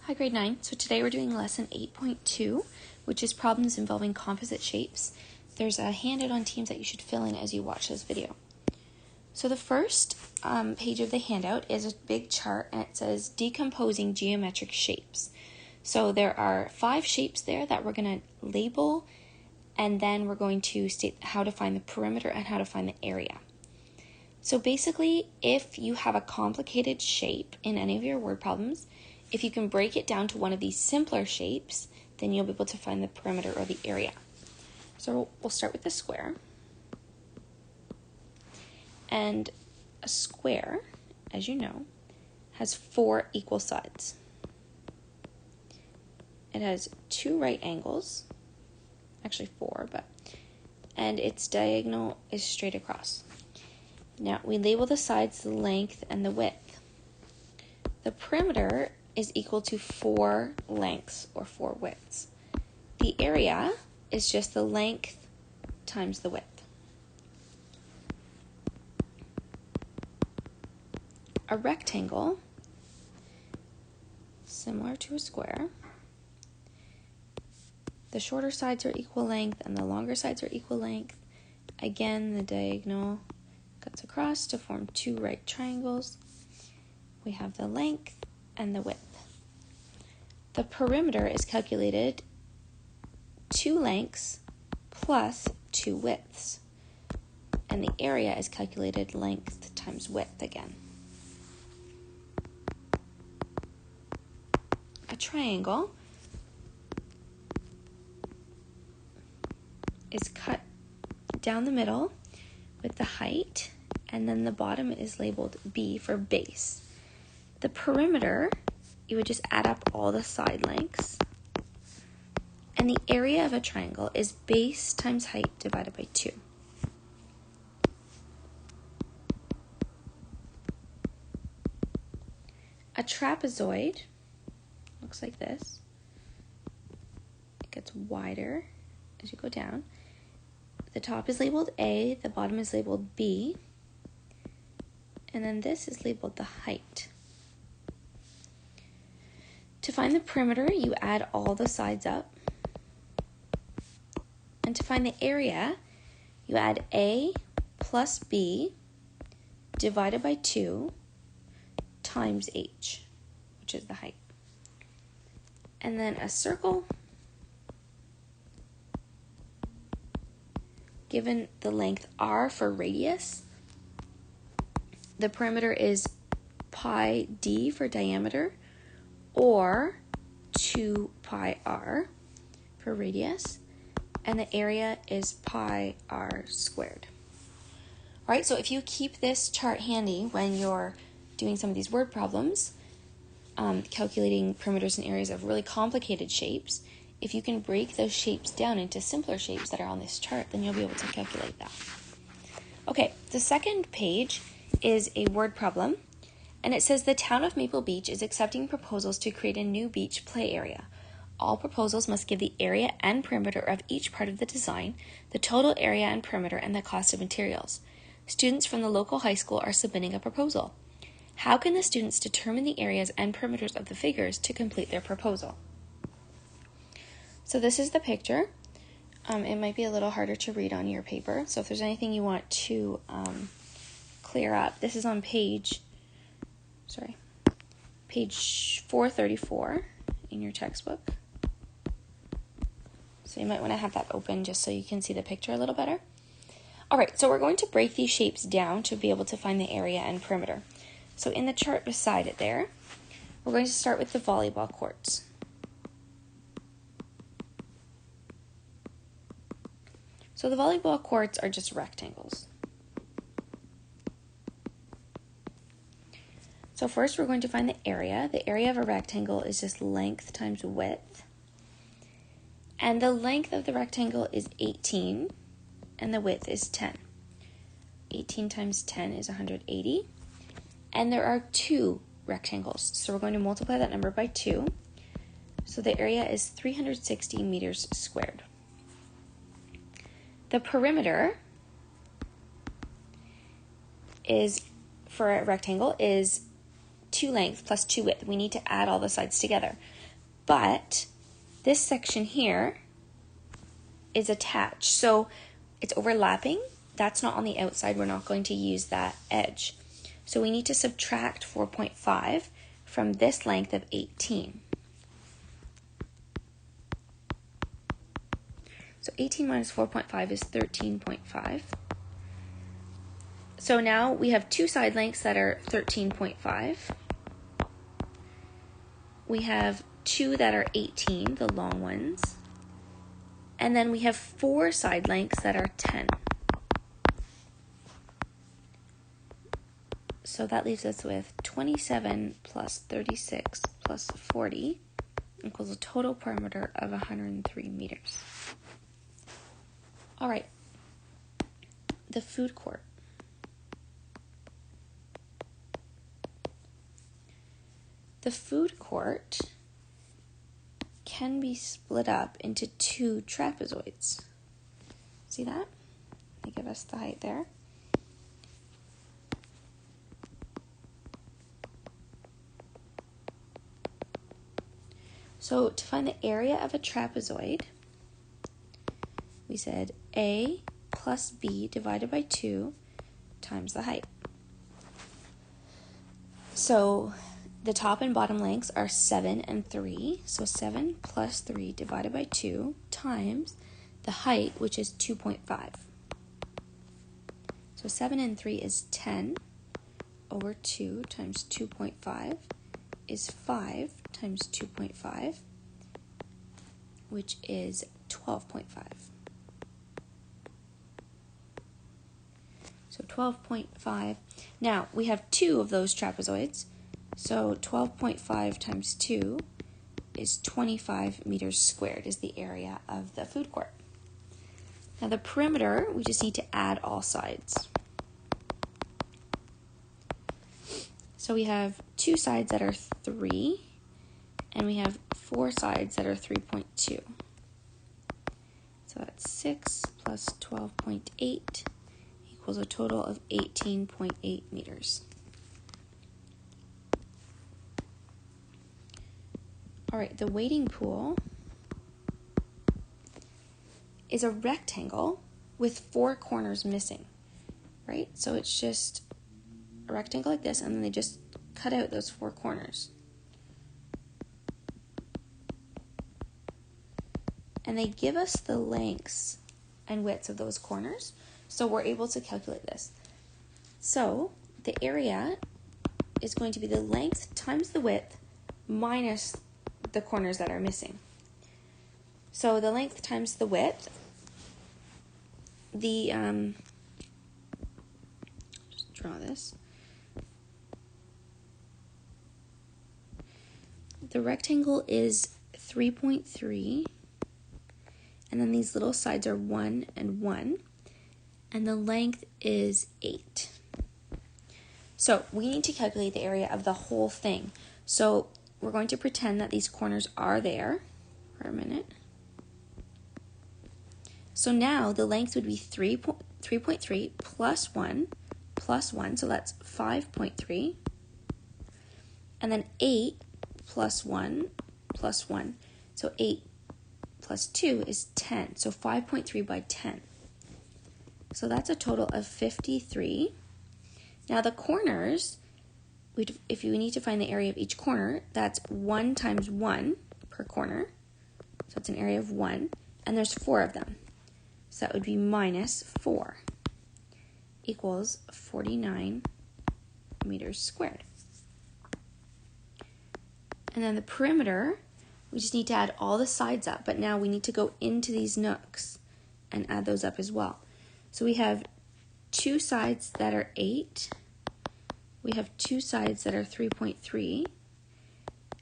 Hi, grade 9. So today we're doing lesson 8.2, which is problems involving composite shapes. There's a handout on Teams that you should fill in as you watch this video. So the first page of the handout is a big chart, and it says decomposing geometric shapes. So there are 5 shapes there that we're going to label, and then we're going to state how to find the perimeter and how to find the area. So basically, if you have a complicated shape in any of your word problems, if you can break it down to one of these simpler shapes, then you'll be able to find the perimeter or the area. So we'll start with the square. And a square, as you know, has 4 equal sides. It has 2 right angles, actually 4, and its diagonal is straight across. Now we label the sides the length and the width. The perimeter is equal to 4 lengths or 4 widths. The area is just the length times the width. A rectangle, similar to a square, the shorter sides are equal length and the longer sides are equal length. Again, the diagonal cuts across to form 2 right triangles. We have the length and the width. The perimeter is calculated 2 lengths plus 2 widths. And the area is calculated length times width again. A triangle is cut down the middle with the height, and then the bottom is labeled B for base. The perimeter, you would just add up all the side lengths, and the area of a triangle is base times height divided by 2. A trapezoid looks like this. It gets wider as you go down. The top is labeled A, the bottom is labeled B, and then this is labeled the height. To find the perimeter, you add all the sides up. And to find the area, you add A plus B divided by 2 times H, which is the height. And then a circle, given the length R for radius, the perimeter is pi d for diameter, or 2 pi r for radius, and the area is pi r squared. All right, so if you keep this chart handy when you're doing some of these word problems, calculating perimeters and areas of really complicated shapes, if you can break those shapes down into simpler shapes that are on this chart, then you'll be able to calculate that. Okay, the second page is a word problem, and it says the town of Maple Beach is accepting proposals to create a new beach play area. All proposals must give the area and perimeter of each part of the design, the total area and perimeter, and the cost of materials. Students from the local high school are submitting a proposal. How can the students determine the areas and perimeters of the figures to complete their proposal? So this is the picture. It might be a little harder to read on your paper, so if there's anything you want to clear up, this is on page 434 in your textbook. So you might want to have that open just so you can see the picture a little better. All right, so we're going to break these shapes down to be able to find the area and perimeter. So in the chart beside it there, we're going to start with the volleyball courts. So the volleyball courts are just rectangles. So first we're going to find the area. The area of a rectangle is just length times width. And the length of the rectangle is 18, and the width is 10. 18 times 10 is 180. And there are 2 rectangles, so we're going to multiply that number by 2. So the area is 360 meters squared. The perimeter is, for a rectangle, is 2 length plus 2 width. We need to add all the sides together. but this section here is attached. So it's overlapping. That's not on the outside. We're not going to use that edge. So we need to subtract 4.5 from this length of 18. So 18 minus 4.5 is 13.5. So now we have two side lengths that are 13.5. We have two that are 18, the long ones. And then we have four side lengths that are 10. So that leaves us with 27 plus 36 plus 40 equals a total perimeter of 103 meters. All right, the food court. The food court can be split up into two trapezoids. See that? They give us the height there. So to find the area of a trapezoid, we said A plus B divided by 2 times the height. So the top and bottom lengths are 7 and 3. So 7 plus 3 divided by 2 times the height, which is 2.5. So 7 and 3 is 10 over 2 times 2.5 is 5 times 2.5, which is 12.5. So 12.5. Now, we have two of those trapezoids. So 12.5 times 2 is 25 meters squared is the area of the food court. Now the perimeter, we just need to add all sides. So we have two sides that are 3, and we have four sides that are 3.2. So that's 6 plus 12.8 equals a total of 18.8 meters. All right, the wading pool is a rectangle with 4 corners missing, right? So it's just a rectangle like this, and then they just cut out those 4 corners. And they give us the lengths and widths of those corners, so we're able to calculate this. So the area is going to be the length times the width minus the corners that are missing. So the length times the width, just draw this. The rectangle is 3.3, and then these little sides are 1 and 1, and the length is 8. So we need to calculate the area of the whole thing. So we're going to pretend that these corners are there for a minute. So now the length would be 3.3 plus 1, so that's 5.3. And then 8 plus 1, so 8 plus 2 is 10. So 5.3 by 10. So that's a total of 53. Now the corners, if you need to find the area of each corner, that's 1 times 1 per corner. So it's an area of 1, and there's 4 of them. So that would be minus 4 equals 49 meters squared. And then the perimeter, we just need to add all the sides up, but now we need to go into these nooks and add those up as well. So we have 2 sides that are 8, we have 2 sides that are 3.3,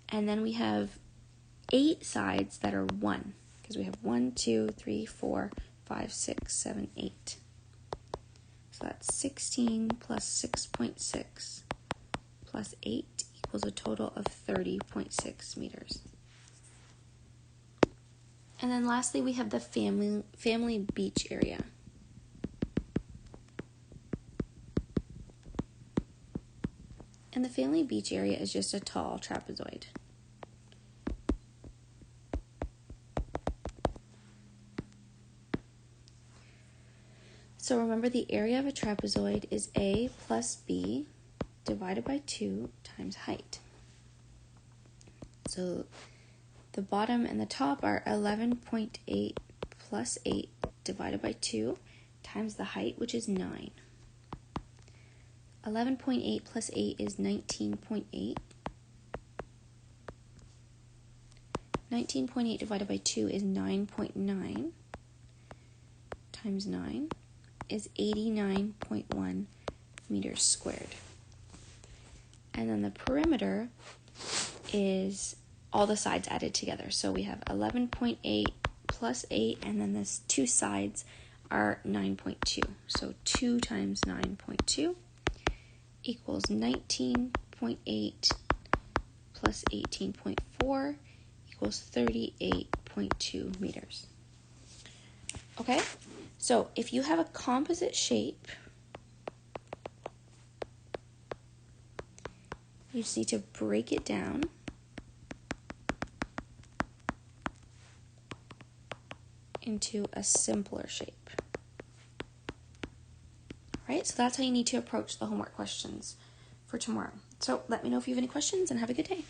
and then we have 8 sides that are 1, because we have 1, 2, 3, 4, 5, 6, 7, 8. So that's 16 plus 6.6 plus 8 equals a total of 30.6 meters. And then lastly, we have the family beach area. And the family beach area is just a tall trapezoid. So remember, the area of a trapezoid is A plus B divided by 2 times height. So the bottom and the top are 11.8 plus 8 divided by 2 times the height, which is 9. 11.8 plus 8 is 19.8. 19.8 divided by 2 is 9.9 times 9 is 89.1 meters squared. And then the perimeter is all the sides added together. So we have 11.8 plus 8, and then this two sides are 9.2. So 2 times 9.2 equals 19.8 plus 18.4 equals 38.2 meters. Okay, so if you have a composite shape, you just need to break it down into a simpler shape. All right, so that's how you need to approach the homework questions for tomorrow. So let me know if you have any questions, and have a good day.